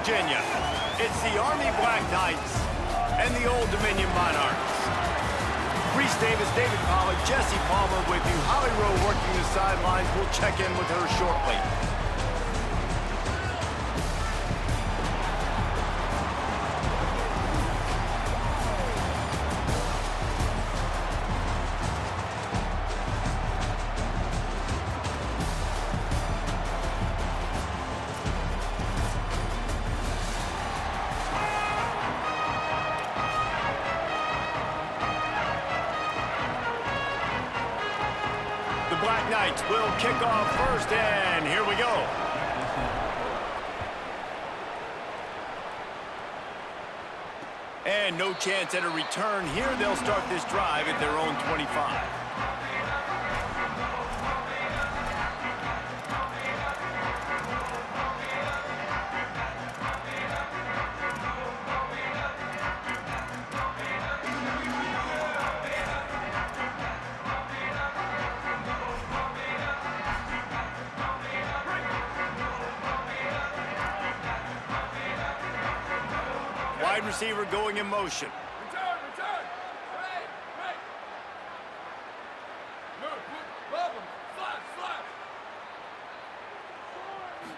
Virginia. It's the Army Black Knights and the Old Dominion Monarchs. Reese Davis, David Pollack, Jesse Palmer with you. Holly Rowe working the sidelines. We'll check in with her shortly. Black Knights will kick off first, and here we go. And no chance at a return here. They'll start this drive at their own 25. Wide receiver going in motion. Return! Hey! Move! Love him! Slash!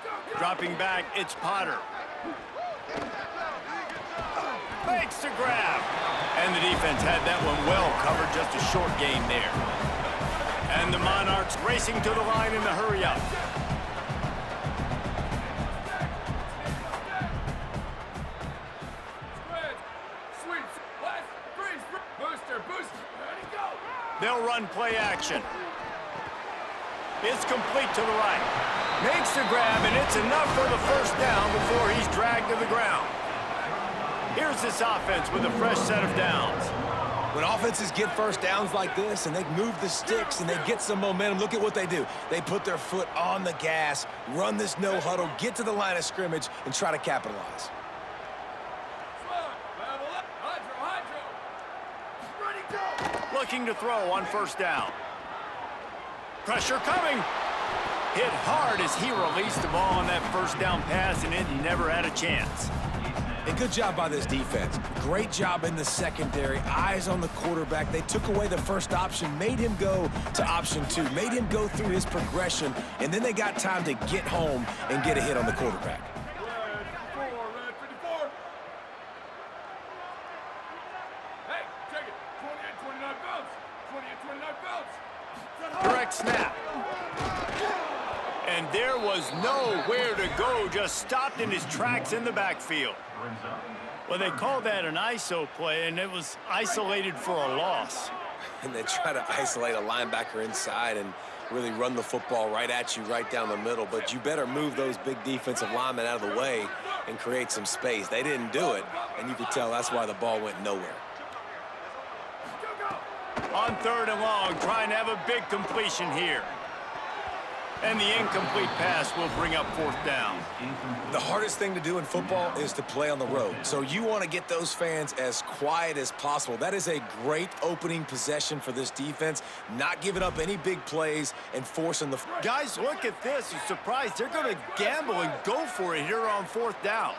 Go! Dropping back, it's Potter. Makes the grab. And the defense had that one well covered, just a short gain there. And the Monarchs racing to the line in the hurry-up. They'll run play action. It's complete to the right. Makes the grab, and it's enough for the first down before he's dragged to the ground. Here's this offense with a fresh set of downs. When offenses get first downs like this and they move the sticks and they get some momentum, look at what they do. They put their foot on the gas, run this no huddle, get to the line of scrimmage, and try to capitalize. Looking to throw on first down. Pressure coming. Hit hard as he released the ball on that first down pass, and it never had a chance. And good job by this defense. Great job in the secondary. Eyes on the quarterback. They took away the first option, made him go to option 2, made him go through his progression, and then they got time to get home and get a hit on the quarterback. Direct snap. And there was nowhere to go, just stopped in his tracks in the backfield. Well, they called that an ISO play, and it was isolated for a loss. And they try to isolate a linebacker inside and really run the football right at you, right down the middle. But you better move those big defensive linemen out of the way and create some space. They didn't do it, and you could tell that's why the ball went nowhere. On third and long, trying to have a big completion here. And the incomplete pass will bring up fourth down. The hardest thing to do in football is to play on the road. So you want to get those fans as quiet as possible. That is a great opening possession for this defense, not giving up any big plays and forcing the... Guys, look at this. You're surprised. They're going to gamble and go for it here on fourth down.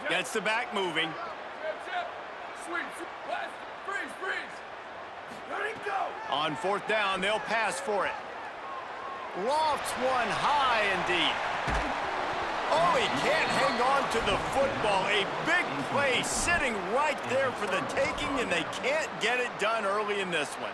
Gets the back moving. On fourth down, they'll pass for it. Lofts one high and deep. Oh, he can't hang on to the football. A big play sitting right there for the taking, and they can't get it done early in this one.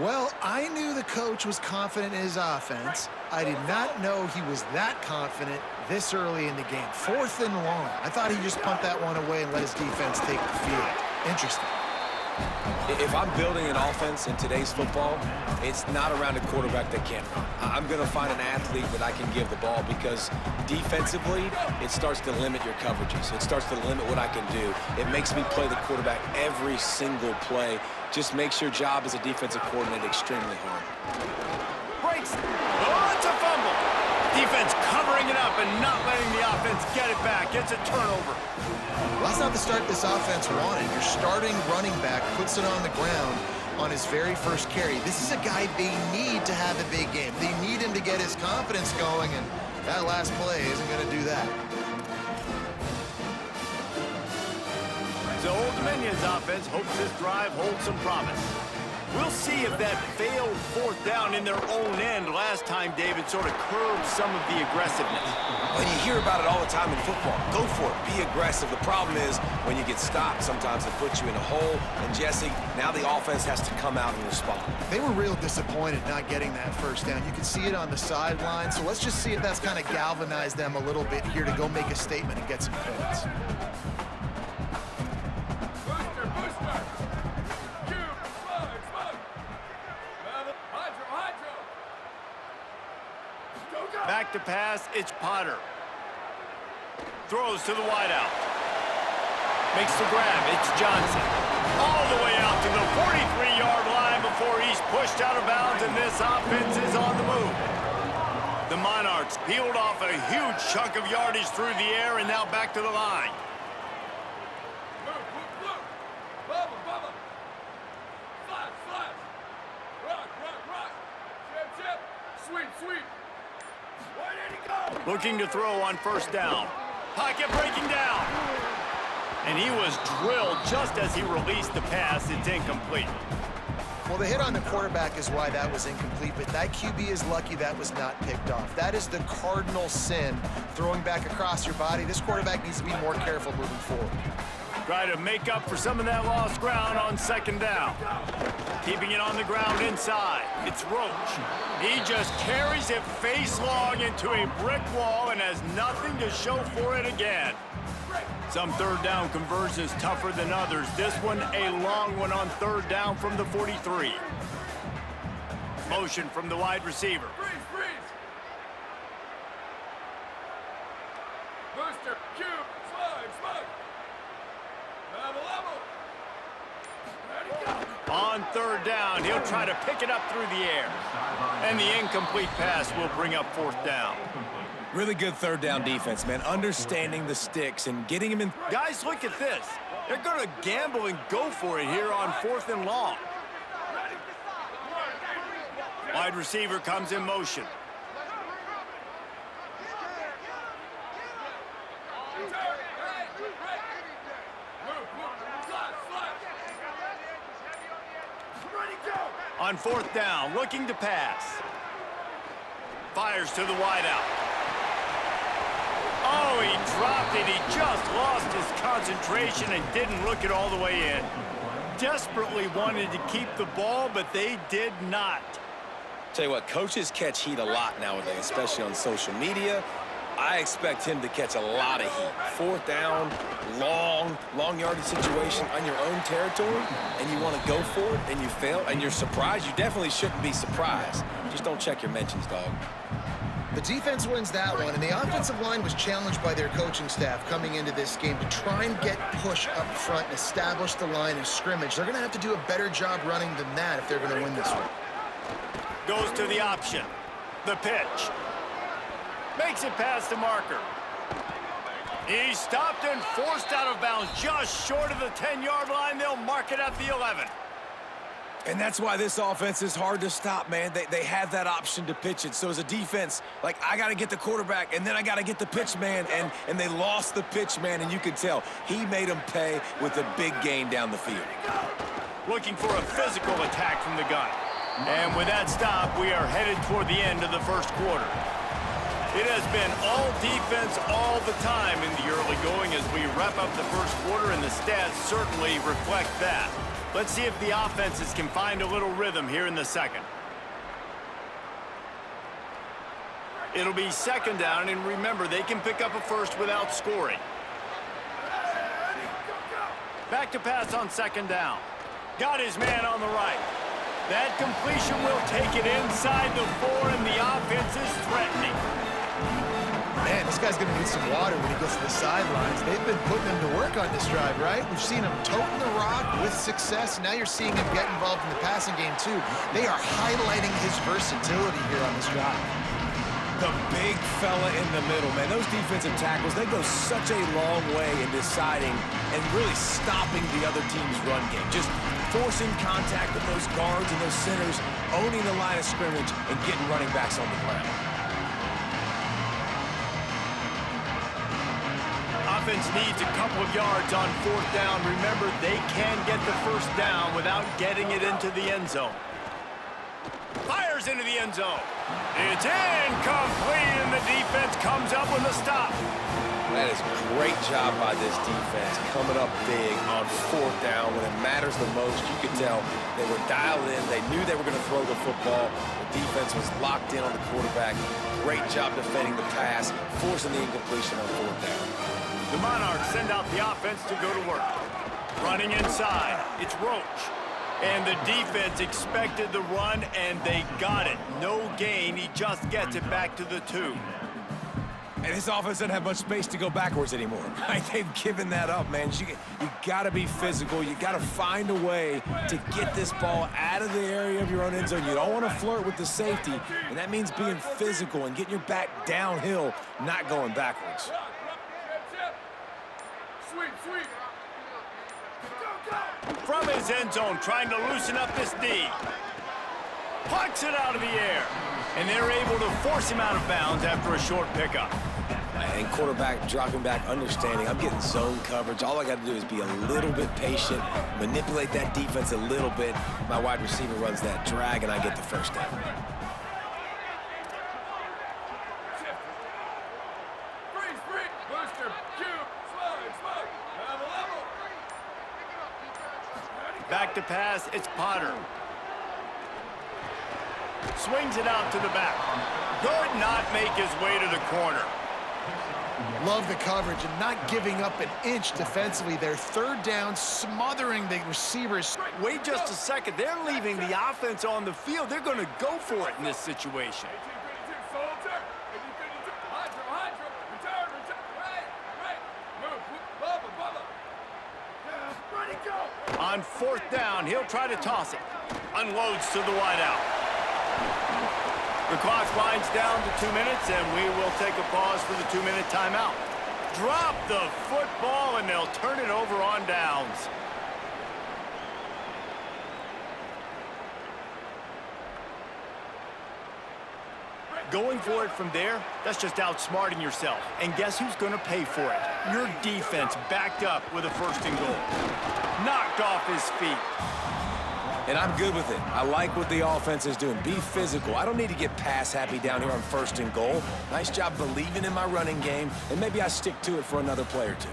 Well, I knew the coach was confident in his offense. I did not know he was that confident this early in the game. Fourth and long. I thought he'd just punt that one away and let his defense take the field. Interesting. If I'm building an offense in today's football, it's not around a quarterback that can't run. I'm going to find an athlete that I can give the ball because defensively, it starts to limit your coverages. It starts to limit what I can do. It makes me play the quarterback every single play. Just makes your job as a defensive coordinator extremely hard. Breaks. Oh, it's a fumble. Defense covering it up and not letting the offense get it back. It's a turnover. Well, that's not the start this offense wanted. Your starting running back puts it on the ground. on his very first carry. This is a guy they need to have a big game. They need him to get his confidence going, and that last play isn't going to do that. So Old Dominion's offense hopes this drive holds some promise. We'll see if that failed fourth down in their own end last time, David, sort of curbed some of the aggressiveness. Well, you hear about it all the time in football. Go for it. Be aggressive. The problem is when you get stopped, sometimes it puts you in a hole. And, Jesse, now the offense has to come out and respond. They were real disappointed not getting that first down. You can see it on the sideline. So let's just see if that's kind of galvanized them a little bit here to go make a statement and get some points. Back to pass, it's Potter. Throws to the wideout. Makes the grab, it's Johnson. All the way out to the 43-yard line before he's pushed out of bounds, and this offense is on the move. The Monarchs peeled off a huge chunk of yardage through the air and now back to the line. Sweep. Looking to throw on first down. Pocket breaking down. And he was drilled just as he released the pass. It's incomplete. Well, the hit on the quarterback is why that was incomplete, but that QB is lucky that was not picked off. That is the cardinal sin, throwing back across your body. This quarterback needs to be more careful moving forward. Try to make up for some of that lost ground on second down. Keeping it on the ground inside. It's Roach. He just carries it face long into a brick wall and has nothing to show for it again. Some third down conversions tougher than others. This one a long one on third down from the 43. Motion from the wide receiver. Freeze. Booster, cube, slug. Level. Ready, go. On third down, he'll try to pick it up through the air. And the incomplete pass will bring up fourth down. Really good third down defense, man. Understanding the sticks and getting him in. Guys, look at this. They're going to gamble and go for it here on fourth and long. Wide receiver comes in motion. On fourth down, looking to pass. Fires to the wideout. Oh, he dropped it. He just lost his concentration and didn't look it all the way in. Desperately wanted to keep the ball, but they did not. Tell you what, coaches catch heat a lot nowadays, especially on social media. I expect him to catch a lot of heat. Fourth down, long yardage situation on your own territory, and you want to go for it, and you fail, and you're surprised. You definitely shouldn't be surprised. Just don't check your mentions, dog. The defense wins that one, and the offensive line was challenged by their coaching staff coming into this game to try and get push up front and establish the line of scrimmage. They're going to have to do a better job running than that if they're going to win this one. Goes to the option. The pitch. Makes it past the marker. He's stopped and forced out of bounds just short of the 10-yard line. They'll mark it at the 11. And that's why this offense is hard to stop, man. They have that option to pitch it. So as a defense, like, I got to get the quarterback, and then I got to get the pitch man, and they lost the pitch man, and you could tell he made them pay with a big gain down the field. Looking for a physical attack from the gun. And with that stop, we are headed toward the end of the first quarter. It has been all defense all the time in the early going as we wrap up the first quarter, and the stats certainly reflect that. Let's see if the offenses can find a little rhythm here in the second. It'll be second down, and remember, they can pick up a first without scoring. Back to pass on second down. Got his man on the right. That completion will take it inside the 4, and the offense is threatening. Man, this guy's going to need some water when he gets to the sidelines. They've been putting him to work on this drive, right? We've seen him toting the rock with success. Now you're seeing him get involved in the passing game, too. They are highlighting his versatility here on this drive. The big fella in the middle, man. Those defensive tackles, they go such a long way in deciding and really stopping the other team's run game. Just forcing contact with those guards and those centers, owning the line of scrimmage, and getting running backs on the ground. Offense needs a couple of yards on 4th down. Remember, they can get the first down without getting it into the end zone. Fires into the end zone. It's incomplete, and the defense comes up with a stop. That is a great job by this defense, coming up big on 4th down when it matters the most. You could tell they were dialed in. They knew they were going to throw the football. The defense was locked in on the quarterback. Great job defending the pass, forcing the incompletion on 4th down. The Monarchs send out the offense to go to work. Running inside, it's Roach. And the defense expected the run, and they got it. No gain, he just gets it back to the 2. And this offense doesn't have much space to go backwards anymore. Right? They've given that up, man. You got to be physical. You got to find a way to get this ball out of the area of your own end zone. You don't want to flirt with the safety, and that means being physical and getting your back downhill, not going backwards. Sweep, sweep. From his end zone, trying to loosen up this D. Plucks it out of the air. And they're able to force him out of bounds after a short pickup. And quarterback dropping back, understanding I'm getting zone coverage. All I got to do is be a little bit patient, manipulate that defense a little bit. My wide receiver runs that drag, and I get the first down. Freeze, freeze. Booster, cube, slide. Level. Back to pass, it's Potter. Swings it out to the back. Could not make his way to the corner. Love the coverage and not giving up an inch defensively. Their 3rd down, smothering the receivers. Wait just a second. They're leaving the offense on the field. They're going to go for it in this situation. 1852, soldier. 1852, Hydro. Return. Right. Move, Bubba. Ready, go. On 4th down, he'll try to toss it. Unloads to the wideout. The clock winds down to 2 minutes, and we will take a pause for the 2-minute timeout. Drop the football, and they'll turn it over on downs. Going for it from there, that's just outsmarting yourself. And guess who's going to pay for it? Your defense backed up with a 1st and goal. Knocked off his feet. And I'm good with it. I like what the offense is doing. Be physical. I don't need to get pass happy down here on 1st and goal. Nice job believing in my running game, and maybe I stick to it for another play or 2.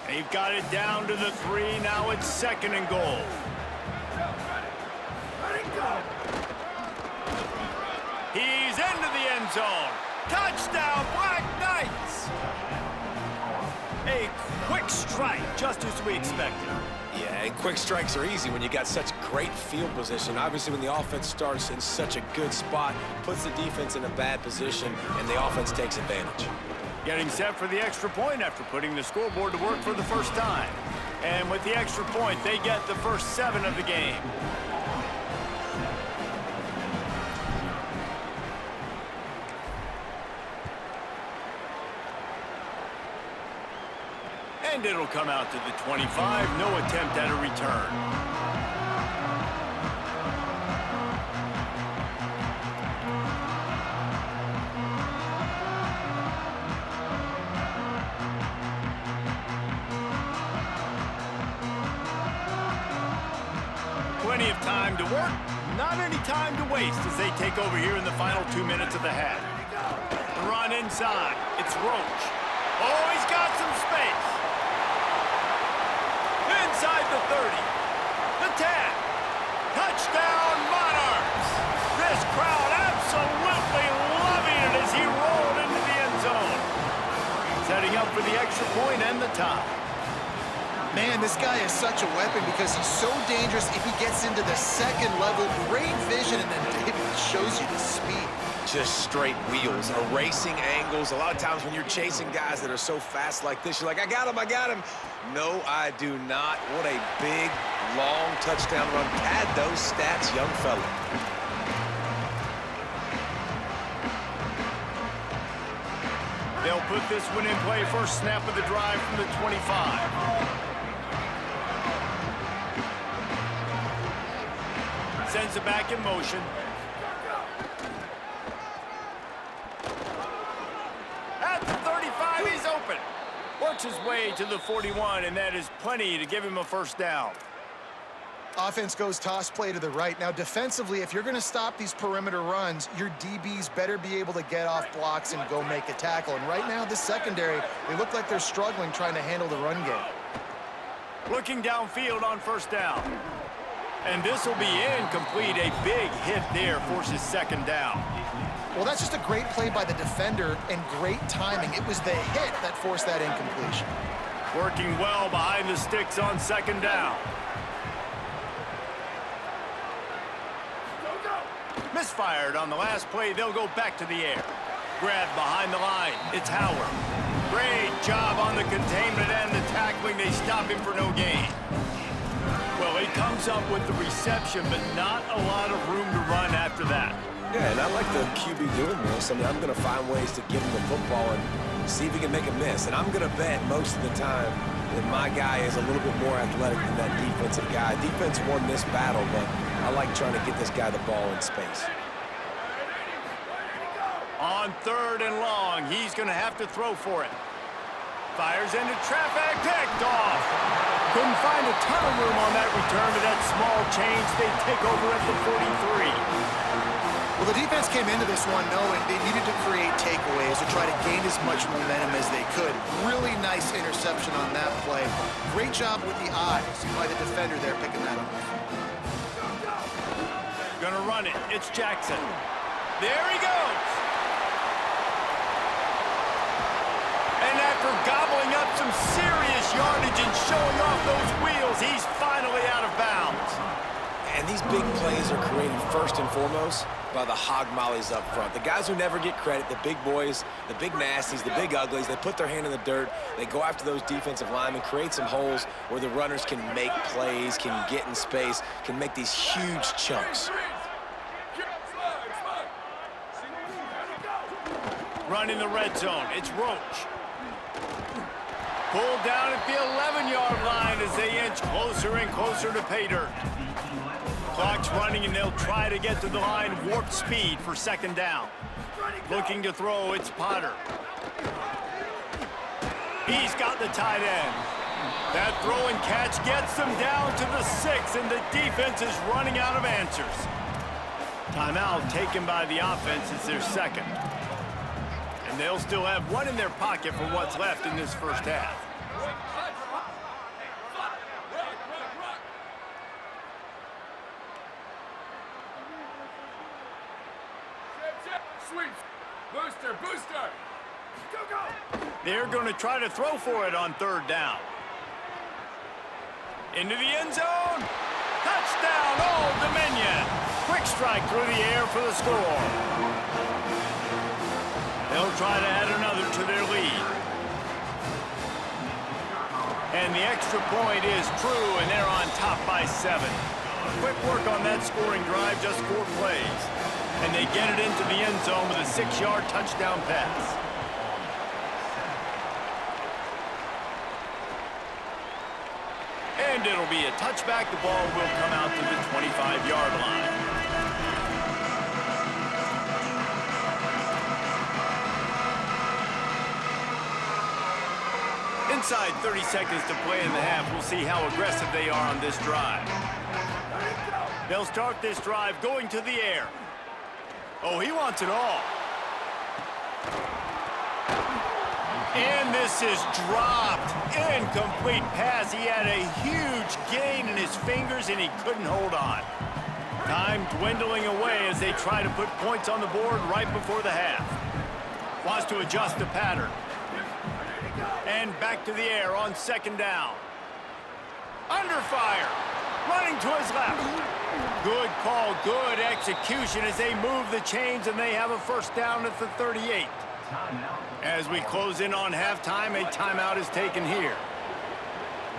They've got it down to the 3. Now it's 2nd and goal. Ready, go. He's into the end zone. Touchdown, Black Knights! A quick strike, just as we expected. Yeah, and quick strikes are easy when you got such great field position. Obviously, when the offense starts in such a good spot, puts the defense in a bad position, and the offense takes advantage. Getting set for the extra point after putting the scoreboard to work for the first time. And with the extra point, they get the first 7 of the game. And it'll come out to the 25. No attempt at a return. Plenty of time to work, not any time to waste as they take over here in the final 2 minutes of the half. The run inside, it's Roach. Oh, he's got some space. Inside the 30, the 10, touchdown Monarchs! This crowd absolutely loving it as he rolled into the end zone. Setting up for the extra point and the tie. Man, this guy is such a weapon because he's so dangerous if he gets into the 2nd level. Great vision, and then David shows you the speed. Just straight wheels, erasing angles. A lot of times when you're chasing guys that are so fast like this, you're like, I got him. No, I do not. What a big, long touchdown run. Pad those stats, young fella. They'll put this one in play first snap of the drive from the 25. Sends it back in motion. At the 35, he's open. Works his way to the 41, and that is plenty to give him a first down. Offense goes toss play to the right. Now, defensively, if you're going to stop these perimeter runs, your DBs better be able to get off blocks and go make a tackle. And right now, this secondary, they look like they're struggling trying to handle the run game. Looking downfield on first down. And this will be incomplete. A big hit there forces second down. Well, that's just a great play by the defender and great timing. It was the hit that forced that incompletion. Working well behind the sticks on second down. Misfired on the last play. They'll go back to the air. Grabbed behind the line. It's Howard. Great job on the containment and the tackling. They stop him for no gain. Well, he comes up with the reception, but not a lot of room to run after that. Yeah, and I like the QB doing this. I mean, I'm going to find ways to give him the football and see if he can make a miss. And I'm going to bet most of the time that my guy is a little bit more athletic than that defensive guy. Defense won this battle, but I like trying to get this guy the ball in space. On third and long, he's going to have to throw for it. Fires into traffic, picked off. Couldn't find a ton of room on that return to that small change. They take over at the 43. Well, the defense came into this one knowing they needed to create takeaways to try to gain as much momentum as they could. Really nice interception on that play. Great job with the eyes by the defender there picking that up. Gonna run it. It's Jackson. There he goes. And after gobbling up some serious yardage and showing off those wheels, he's finally out of bounds. And these big plays are created first and foremost by the hog mollies up front. The guys who never get credit, the big boys, the big nasties, the big uglies, they put their hand in the dirt, they go after those defensive linemen, create some holes where the runners can make plays, can get in space, can make these huge chunks. Run in the red zone. It's Roach. Pulled down at the 11-yard line as they inch closer and closer to pay dirt. Clock's running, and they'll try to get to the line warp speed for second down. Looking to throw, it's Potter. He's got the tight end. That throw and catch gets them down to the 6, and the defense is running out of answers. Timeout taken by the offense. It's their second. And they'll still have one in their pocket for what's left in this first half. Sweep. Booster, booster. Go, go. They're going to try to throw for it on third down. Into the end zone. Touchdown, Old Dominion. Quick strike through the air for the score. They'll try to add another to their lead. And the extra point is true, and they're on top by 7. Quick work on that scoring drive, just 4 plays. And they get it into the end zone with a 6-yard touchdown pass. And it'll be a touchback. The ball will come out to the 25-yard line. Inside 30 seconds to play in the half. We'll see how aggressive they are on this drive. They'll start this drive going to the air. Oh, he wants it all. And this is dropped. Incomplete pass. He had a huge gain in his fingers, and he couldn't hold on. Time dwindling away as they try to put points on the board right before the half. Wants to adjust the pattern. And back to the air on second down. Under fire. Running to his left. Good call, good execution as they move the chains, and they have a first down at the 38. As we close in on halftime, a timeout is taken here.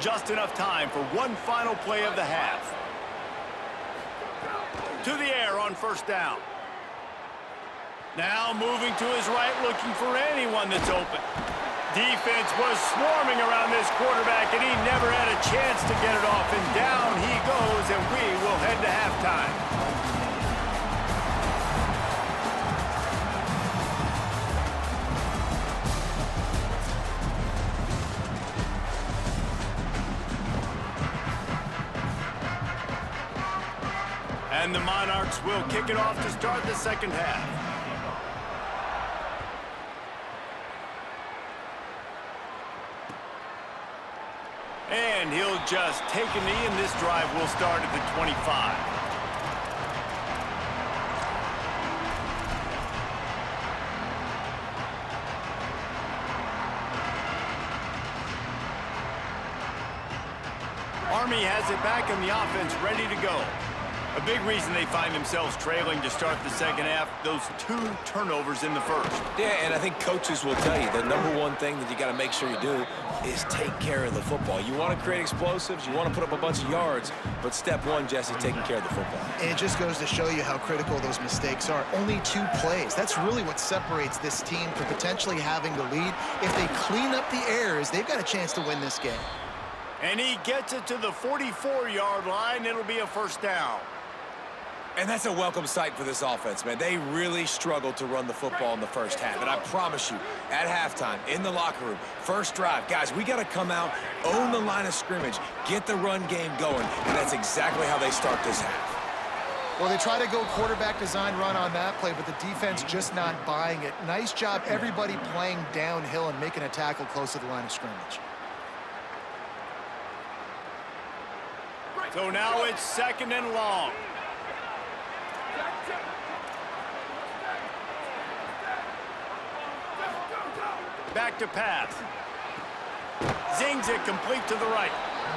Just enough time for one final play of the half. To the air on first down. Now moving to his right, looking for anyone that's open. Defense was swarming around this quarterback, and he never had a chance to get it off. And down he goes, and we will head to halftime. And the Monarchs will kick it off to start the second half. And he'll just take a knee, and this drive will start at the 25. Army has it back in the offense, ready to go. A big reason they find themselves trailing to start the second half, those 2 turnovers in the first. Yeah, and I think coaches will tell you the number one thing that you got to make sure you do is take care of the football. You want to create explosives, you want to put up a bunch of yards, but step one, Jesse, taking care of the football. And it just goes to show you how critical those mistakes are. Only 2 plays. That's really what separates this team from potentially having the lead. If they clean up the errors, they've got a chance to win this game. And he gets it to the 44-yard line. It'll be a first down. And that's a welcome sight for this offense, man. They really struggled to run the football in the first half. And I promise you, at halftime, in the locker room, first drive, guys, we got to come out, own the line of scrimmage, get the run game going, and that's exactly how they start this half. Well, they try to go quarterback design run on that play, but the defense just not buying it. Nice job, everybody playing downhill and making a tackle close to the line of scrimmage. So now it's second and long. Back to pass. Zings it complete to the right.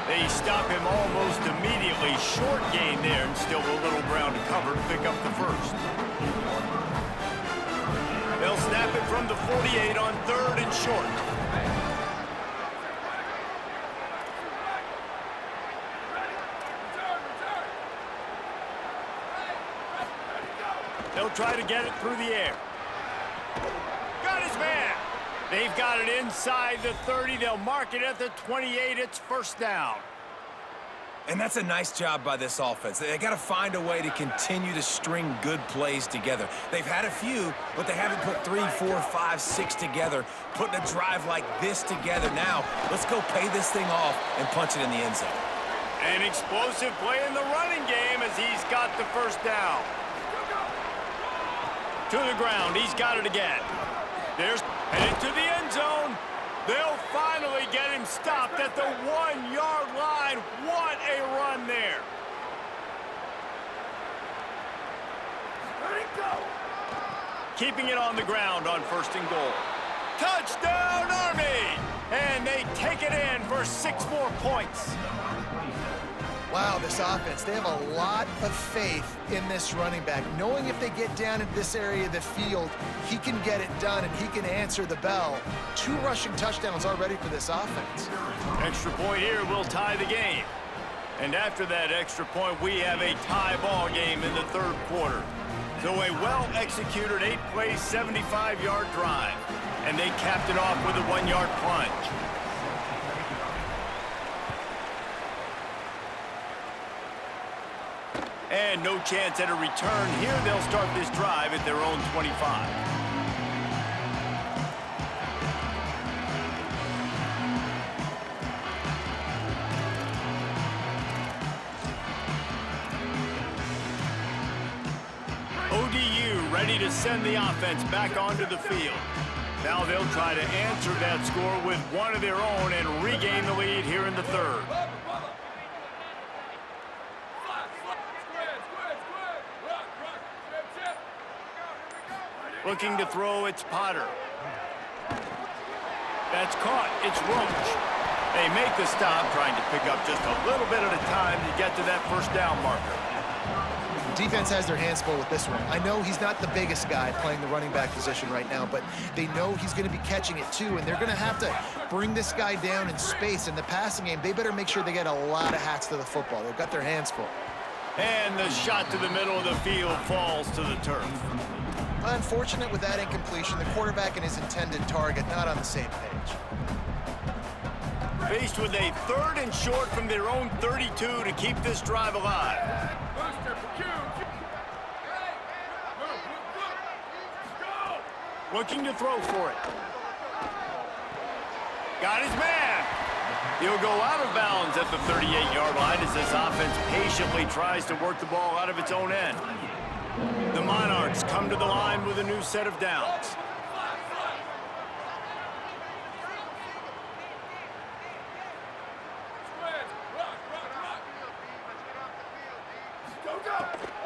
They stop him almost immediately. Short gain there, and still a little ground to cover to pick up the first. They'll snap it from the 48 on 3rd and short. They'll try to get it through the air. Got his man. They've got it inside the 30. They'll mark it at the 28. It's first down. And that's a nice job by this offense. They got to find a way to continue to string good plays together. They've had a few, but they haven't put 3, 4, 5, 6 together, putting a drive like this together. Now, let's go pay this thing off and punch it in the end zone. An explosive play in the running game as he's got the first down. To the ground. He's got it again. There's headed to the end zone. They'll finally get him stopped at the 1-yard line. What a run there. Keeping it on the ground on 1st and goal. Touchdown, Army! And they take it in for 6 more points. Wow, this offense, they have a lot of faith in this running back, knowing if they get down in this area of the field, he can get it done and he can answer the bell. 2 rushing touchdowns already for this offense. Extra point here will tie the game. And after that extra point, we have a tie ball game in the 3rd quarter. So a well-executed 8-play, 75-yard drive. And they capped it off with a 1-yard plunge. And no chance at a return here. They'll start this drive at their own 25. ODU ready to send the offense back onto the field. Now they'll try to answer that score with one of their own and regain the lead here in the 3rd. Looking to throw, it's Potter. That's caught. It's Roach. They make the stop, trying to pick up just a little bit at a time to get to that first down marker. Defense has their hands full with this one. I know he's not the biggest guy playing the running back position right now, but they know he's going to be catching it too, and they're going to have to bring this guy down in space. In the passing game, they better make sure they get a lot of hats to the football. They've got their hands full. And the shot to the middle of the field falls to the turf. Unfortunate with that incompletion, the quarterback and his intended target not on the same page. Faced with a 3rd and short from their own 32 to keep this drive alive. Booster for Q. Hey! Move. Go! Looking to throw for it. Got his man. He'll go out of bounds at the 38-yard line as this offense patiently tries to work the ball out of its own end. The Monarchs come to the line with a new set of downs.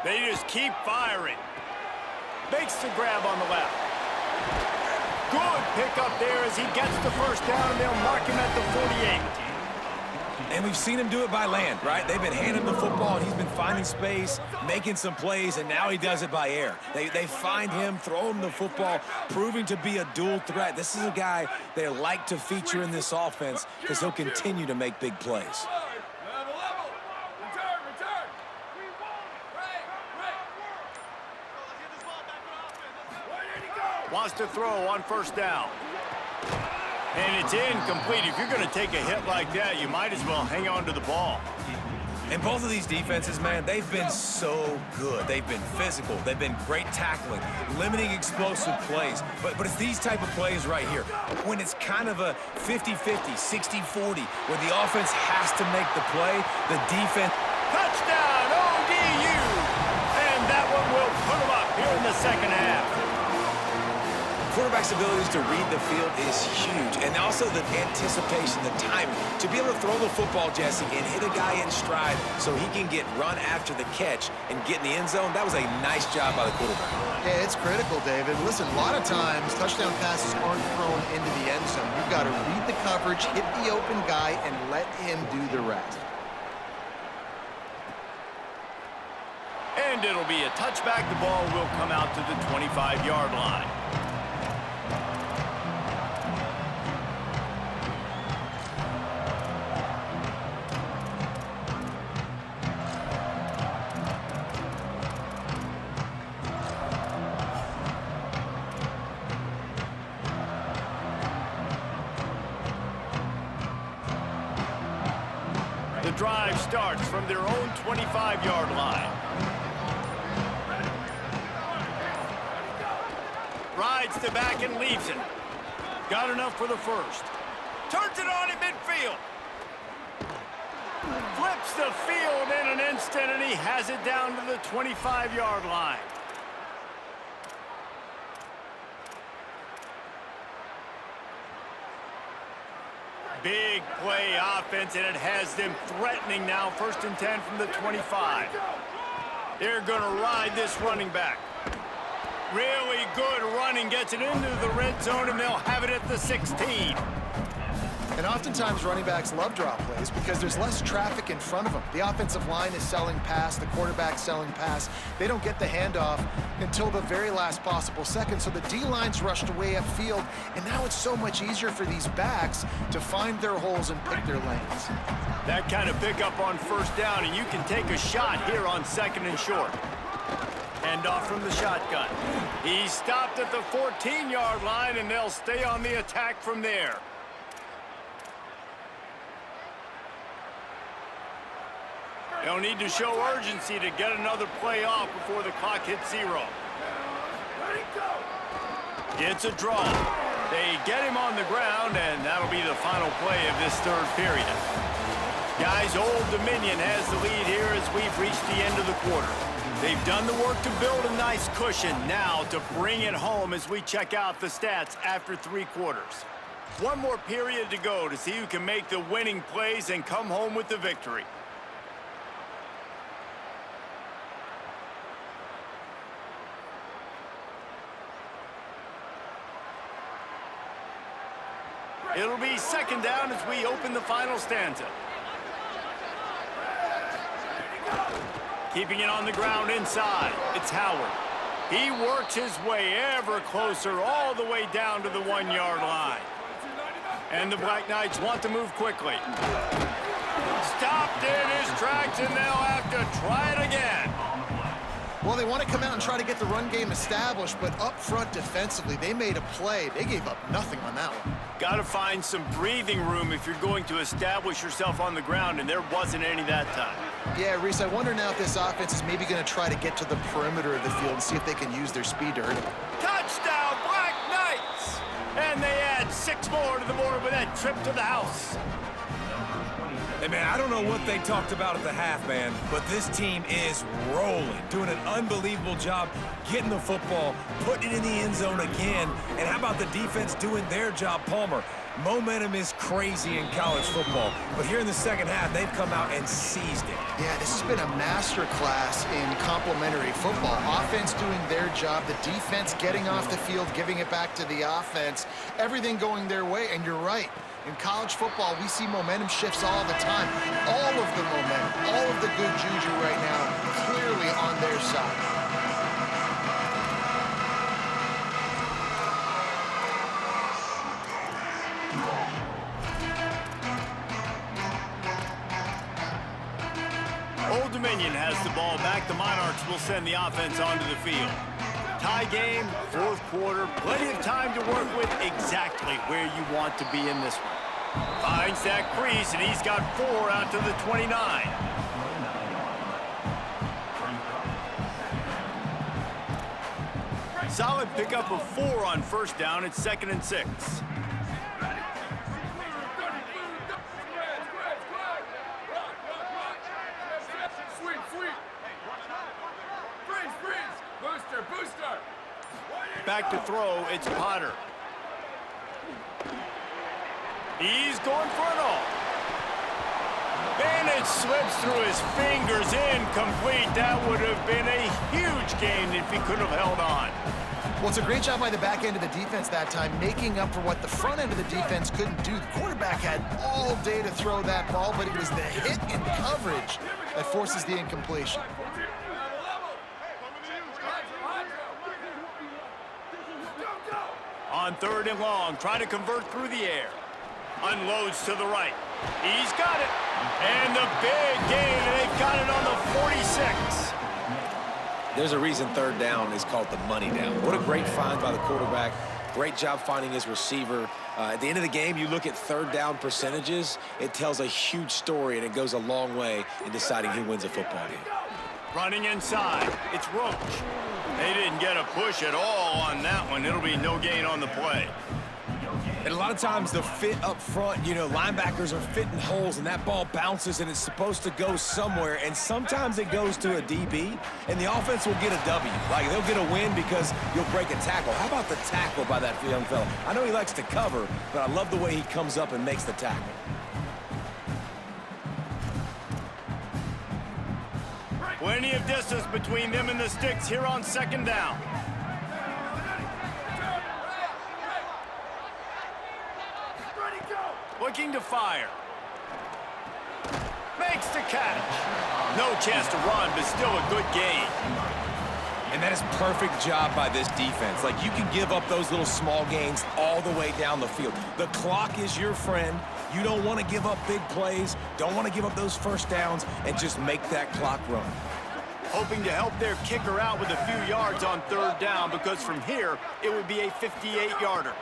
They just keep firing. Makes the grab on the left. Good pickup there as he gets the first down, and they'll mark him at the 48. And we've seen him do it by land, right? They've been handing him the football, and he's been finding space, making some plays, and now he does it by air. They find him, throw him the football, proving to be a dual threat. This is a guy they like to feature in this offense because he'll continue to make big plays. Level. Return. Where did he go? Wants to throw on first down. And it's incomplete. If you're going to take a hit like that, you might as well hang on to the ball. And both of these defenses, man, they've been so good. They've been physical. They've been great tackling, limiting explosive plays. But it's these type of plays right here. When it's kind of a 50-50, 60-40, where the offense has to make the play, the defense... Touchdown, ODU! And that one will put them up here in the second half. Quarterback's abilities to read the field is huge, and also the anticipation, the timing. To be able to throw the football, Jesse, and hit a guy in stride so he can get run after the catch and get in the end zone, that was a nice job by the quarterback. Yeah, it's critical, David. Listen, a lot of times, touchdown passes aren't thrown into the end zone. You've got to read the coverage, hit the open guy, and let him do the rest. And it'll be a touchback. The ball will come out to the 25-yard line. The drive starts from their own 25-yard line. Rides to back and leaves it. Got enough for the first. Turns it on in midfield. Flips the field in an instant, and he has it down to the 25-yard line. Big play offense, and it has them threatening now. 1st and 10 from the 25. They're going to ride this running back. Really good running, gets it into the red zone, and they'll have it at the 16. And oftentimes running backs love draw plays because there's less traffic in front of them. The offensive line is selling pass, the quarterback's selling pass. They don't get the handoff until the very last possible second, so the D-line's rushed away upfield, and now it's so much easier for these backs to find their holes and pick their lanes. That kind of pickup on first down, and you can take a shot here on 2nd and short. Hand off from the shotgun. He's stopped at the 14-yard line, and they'll stay on the attack from there. They'll need to show urgency to get another play off before the clock hits 0. It's a draw. They get him on the ground, and that'll be the final play of this 3rd period. Guys, Old Dominion has the lead here as we've reached the end of the quarter. They've done the work to build a nice cushion now to bring it home as we check out the stats after 3 quarters. One more period to go to see who can make the winning plays and come home with the victory. It'll be 2nd down as we open the final stanza. Keeping it on the ground inside, it's Howard. He works his way ever closer all the way down to the 1-yard line. And the Black Knights want to move quickly. Stopped in his tracks, and they'll have to try it again. Well, they want to come out and try to get the run game established, but up front defensively, they made a play. They gave up nothing on that one. Got to find some breathing room if you're going to establish yourself on the ground, and there wasn't any that time. Yeah, Reese, I wonder now if this offense is maybe going to try to get to the perimeter of the field and see if they can use their speed to hurt it. Touchdown, Black Knights! And they add 6 more to the board with that trip to the house. Hey, man, I don't know what they talked about at the half, man, but this team is rolling, doing an unbelievable job getting the football, putting it in the end zone again. And how about the defense doing their job, Palmer? Momentum is crazy in college football, but here in the second half, they've come out and seized it. Yeah, this has been a master class in complementary football. Offense doing their job, the defense getting off the field, giving it back to the offense, everything going their way, and you're right. In college football, we see momentum shifts all the time. All of the momentum, all of the good juju right now, clearly on their side. Old Dominion has the ball back. The Monarchs will send the offense onto the field. Tie game, 4th quarter, plenty of time to work with, exactly where you want to be in this one. Finds that crease, and he's got 4 out to the 29. Solid pickup of 4 on 1st down. It's 2nd and 6. Back to throw, it's Potter. He's going for it all. And it slips through his fingers, incomplete. That would have been a huge gain if he could have held on. Well, it's a great job by the back end of the defense that time, making up for what the front end of the defense couldn't do. The quarterback had all day to throw that ball, but it was the hit in coverage that forces the incompletion. On 3rd and long, trying to convert through the air. Unloads to the right. He's got it. And the big gain, and they've got it on the 46. There's a reason 3rd down is called the money down. What a great find by the quarterback. Great job finding his receiver. At the end of the game, you look at 3rd down percentages. It tells a huge story, and it goes a long way in deciding who wins a football game. Running inside, it's Roach. They didn't get a push at all on that one. It'll be no gain on the play. And a lot of times the fit up front, you know, linebackers are fitting holes and that ball bounces and it's supposed to go somewhere, and sometimes it goes to a DB and the offense will get a W. Like, they'll get a win because you'll break a tackle. How about the tackle by that young fella? I know he likes to cover, but I love the way he comes up and makes the tackle. Plenty of distance between them and the sticks here on 2nd down. Looking to fire. Makes the catch. No chance to run, but still a good gain. And that is perfect job by this defense. Like, you can give up those little small gains all the way down the field. The clock is your friend. You don't want to give up big plays, don't want to give up those 1st downs, and just make that clock run. Hoping to help their kicker out with a few yards on 3rd down, because from here, it would be a 58-yarder.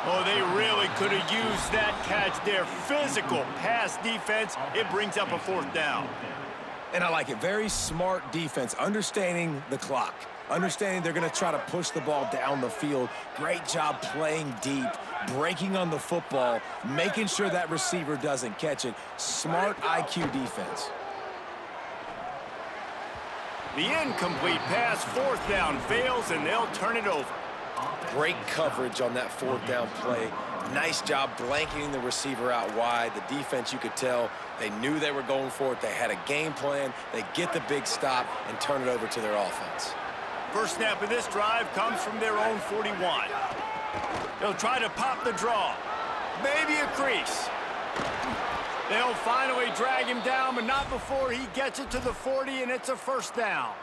Oh, they really could have used that catch there. Physical pass defense. It brings up a 4th down. And I like it. Very smart defense, understanding the clock, understanding they're going to try to push the ball down the field. Great job playing deep, breaking on the football, making sure that receiver doesn't catch it. Smart IQ defense. The incomplete pass, 4th down, fails, and they'll turn it over. Great coverage on that 4th down play. Nice job blanketing the receiver out wide. The defense, you could tell, they knew they were going for it. They had a game plan. They get the big stop and turn it over to their offense. First snap of this drive comes from their own 41. They'll try to pop the draw. Maybe a crease. They'll finally drag him down, but not before he gets it to the 40, and it's a 1st down.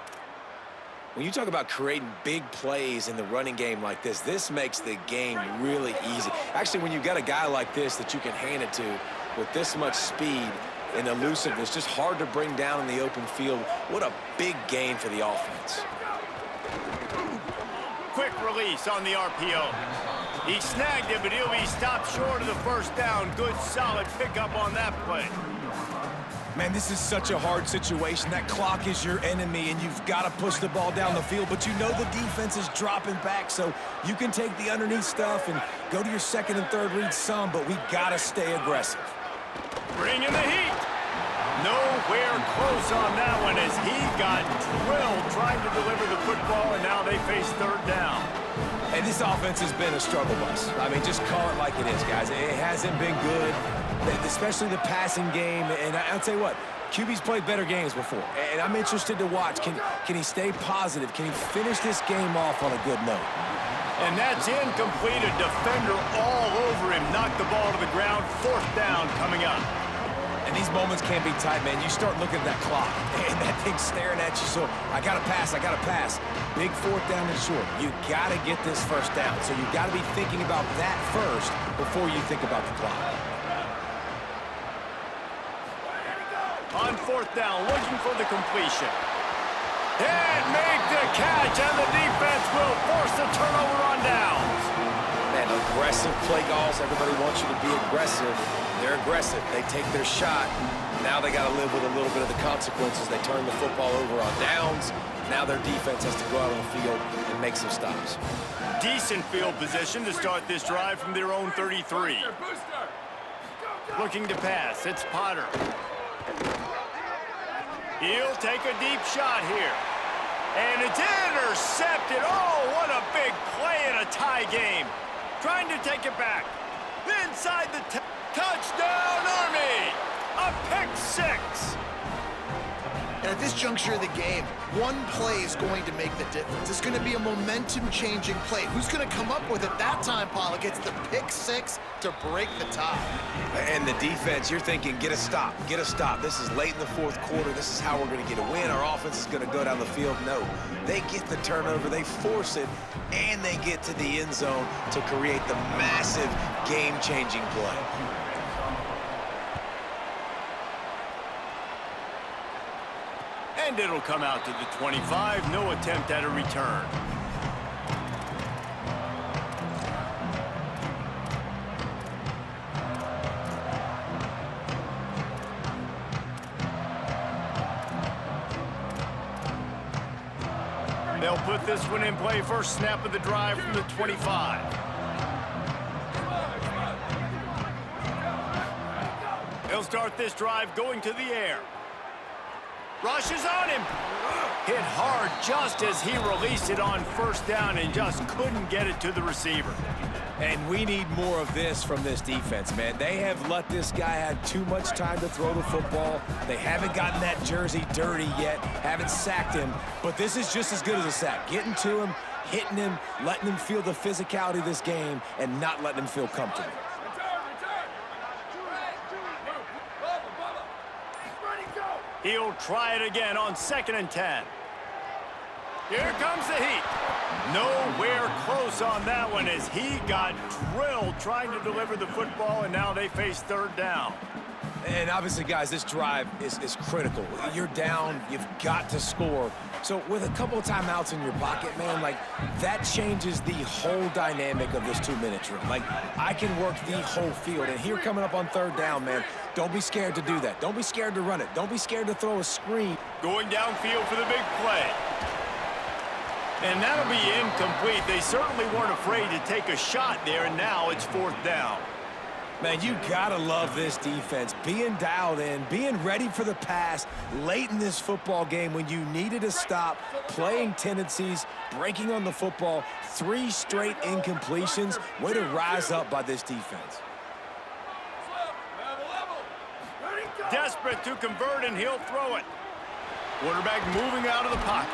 When you talk about creating big plays in the running game like this makes the game really easy. Actually, when you've got a guy like this that you can hand it to with this much speed, and elusiveness, just hard to bring down in the open field. What a big gain for the offense. Quick release on the RPO. He snagged it, but he'll be stopped short of the first down. Good, solid pickup on that play. Man, this is such a hard situation. That clock is your enemy, and you've got to push the ball down the field, but you know the defense is dropping back, so you can take the underneath stuff and go to your second and third read some, but we got to stay aggressive. Bring in the heat. Nowhere close on that one as he got drilled trying to deliver the football, and now they face third down. And this offense has been a struggle bus. I mean, just call it like it is, guys. It hasn't been good, especially the passing game. And I'll tell you what, QB's played better games before. And I'm interested to watch. Can he stay positive? Can he finish this game off on a good note? And that's incomplete. A defender all over him. Knocked the ball to the ground. Fourth down coming up. And these moments can't be tight, man. You start looking at that clock, and that thing's staring at you. So I got to pass, I got to pass. Big fourth down and short. You got to get this first down. So you got to be thinking about that first before you think about the clock. On fourth down, looking for the completion. And make the catch, and the defense will force the turnover on downs. Man, aggressive play calls. Everybody wants you to be aggressive. They're aggressive. They take their shot. Now they got to live with a little bit of the consequences. They turn the football over on downs. Now their defense has to go out on the field and make some stops. Decent field position to start this drive from their own 33. Looking to pass. It's Potter. He'll take a deep shot here. And it's intercepted. Oh, what a big play in a tie game. Trying to take it back. Inside the touchdown, Army! A pick six. And at this juncture of the game, one play is going to make the difference. It's going to be a momentum-changing play. Who's going to come up with it that time, Pollard? Gets the pick six to break the tie. And the defense, you're thinking, get a stop, get a stop. This is late in the fourth quarter. This is how we're going to get a win. Our offense is going to go down the field. No, they get the turnover, they force it, and they get to the end zone to create the massive game-changing play. And it'll come out to the 25. No attempt at a return. They'll put this one in play. First snap of the drive from the 25. They'll start this drive going to the air. Rushes on him. Hit hard just as he released it on first down and just couldn't get it to the receiver. And we need more of this from this defense, man. They have let this guy have too much time to throw the football. They haven't gotten that jersey dirty yet, haven't sacked him, but this is just as good as a sack. Getting to him, hitting him, letting him feel the physicality of this game, and not letting him feel comfortable. He'll try it again on 2nd and 10. Here comes the heat. Nowhere close on that one as he got drilled trying to deliver the football, and now they face third down. And obviously, guys, this drive is critical. You're down. You've got to score. So with a couple of timeouts in your pocket, man, like, that changes the whole dynamic of this 2-minute drill. Like, I can work the whole field. And here coming up on third down, man, don't be scared to do that. Don't be scared to run it. Don't be scared to throw a screen. Going downfield for the big play. And that'll be incomplete. They certainly weren't afraid to take a shot there, and now it's fourth down. Man, you gotta love this defense. Being dialed in, being ready for the pass late in this football game when you needed a stop, playing tendencies, breaking on the football, 3 straight incompletions. Way to rise up by this defense. Desperate to convert, and he'll throw it. Quarterback moving out of the pocket.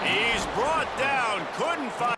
He's brought down, couldn't find.